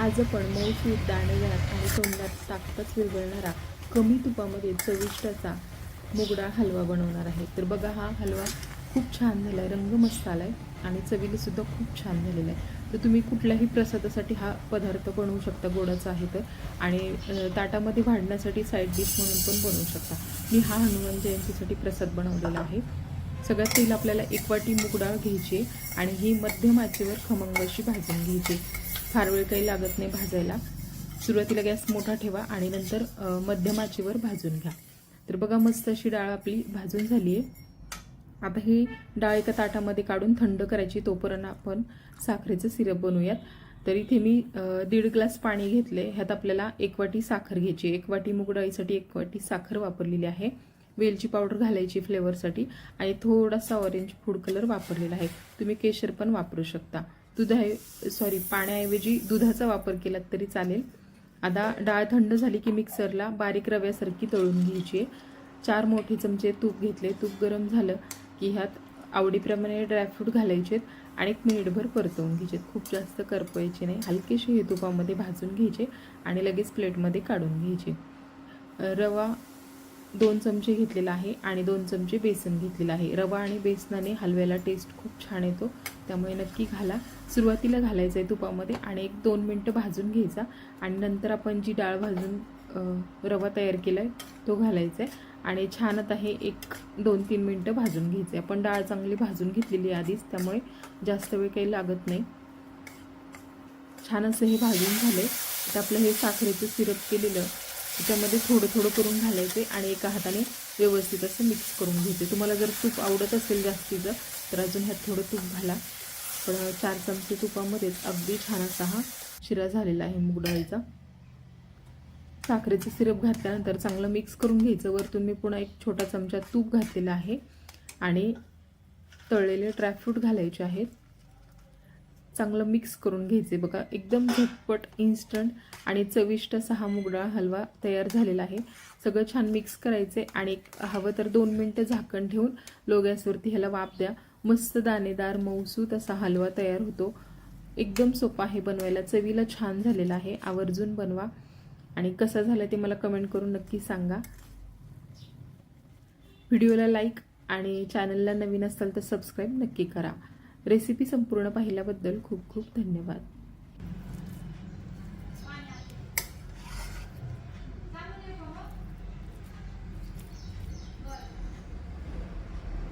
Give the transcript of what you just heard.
आज आपण मऊसूत दाणेदार आणि तोंडात टाकताच विरघळणारा कमी तुपामध्ये चविष्ट असा मुगडा हलवा बनवणार आहे। तर बघा, हा हलवा खूप छान झाला आहे, रंग मस्त आला आहे आणि चवीला सुद्धा खूप छान झालेला आहे। तर तुम्ही कुठल्याही प्रसादासाठी हा पदार्थ बनवू शकता, गोडाचा आहे तर, आणि ताटामध्ये वाढण्यासाठी साईड डिश म्हणून पण बनवू शकता। मी हा हनुमान जयंतीसाठी प्रसाद बनवलेला आहे। सगळ्यात पहिलं आपल्याला 1 वाटी मूग डाळ घ्यायची आणि ही मध्यम आचेवर खमंग अशी भाजून घ्यायची। फार वेळ काही लागत नाही भाजायला। सुरुवातीला गॅस मोठा ठेवा आणि नंतर मध्यम आचेवर भाजून घ्या। तर बघा, मस्त अशी डाळ आपली भाजून झाली आहे। आता ही डाळ एका ताटामध्ये काढून थंड करायची, तोपर्यंत आपण साखरेचं सिरप बनवूयात। तर इथे मी 1.5 ग्लास पाणी घेतले, ह्यात आपल्याला 1 वाटी साखर घ्यायची। 1 वाटी मूग डाळीसाठी 1 वाटी साखर वापरलेली आहे। वेलची पावडर घालायची फ्लेवरसाठी आणि थोडासा ऑरेंज फूड कलर वापरलेला आहे। तुम्ही केशर पण वापरू शकता। पाण्याऐवजी दुधाचा वापर केला तरी चालेल। आता डाळ थंड झाली की मिक्सरला बारीक रव्यासारखी तळून घ्यायची। 4 मोठे चमचे तूप घेतले। तूप गरम झालं की ह्यात आवडीप्रमाणे ड्रायफ्रूट घालायचे आणि 1 मिनिटभर परतवून घ्यायचे। खूप जास्त करपवायचे नाही, हलकेसे हे तुपामध्ये भाजून घ्यायचे आणि लगेच प्लेटमध्ये काढून घ्यायचे। रवा 2 चमचे घेतलेला आहे आणि 2 चमचे बेसन घेतलेला आहे। रवा आणि बेसनाने हलव्याला टेस्ट खूप छान येतो, त्यामुळे नक्की घाला। सुरुवातीला घालायचं आहे तुपामध्ये आणि 1-2 मिनटं भाजून घ्यायचा आणि नंतर आपण जी डाळ भाजून रवा तयार केला आहे तो घालायचा आहे आणि छान आता हे 1-2-3 मिनटं भाजून घ्यायचे। आपण डाळ चांगली भाजून घेतलेली आहे आधीच, त्यामुळे जास्त वेळ काही लागत नाही। छान असं हे भाजून झाले तर आपलं हे साखरेचं सिरप केलेलं त्याच्यामध्ये थोडं थोडं करून घालायचे आणि एका हाताने व्यवस्थित असं मिक्स करून घ्यायचे। तुम्हाला जर तूप आवडत असेल जास्तीचं तर अजून ह्यात थोडं तूप घाला, पण 4 चमचे तुपामध्येच अगदी छान असा हा शिरा झालेला आहे मूग डाळीचा। साखरेचं सिरप घातल्यानंतर चांगलं मिक्स करून घ्यायचं। वरतून मी पुन्हा 1 छोटा चमचा तूप घातलेला आहे आणि तळलेले ड्रायफ्रूट घालायचे आहेत। चांगलं मिक्स करून घ्यायचे। बघा, एकदम झटपट इन्स्टंट आणि चविष्ट असा हा मूगडाळ हलवा तयार झालेला आहे। सगळं छान मिक्स करायचे आणि हवं तर 2 मिनिटं झाकण ठेवून लो गॅसवरती ह्याला वाफ द्या। मस्त दाणेदार मऊसूत असा हलवा तयार होतो। एकदम सोपा आहे बनवायला, चवीला छान झालेला आहे। आवर्जून बनवा आणि कसा झाला ते मला कमेंट करून नक्की सांगा। व्हिडिओला लाईक आणि चॅनलला नवीन असाल तर सबस्क्राईब नक्की करा। रेसिपी संपूर्ण पाहिल्याबद्दल खूप खूप धन्यवाद।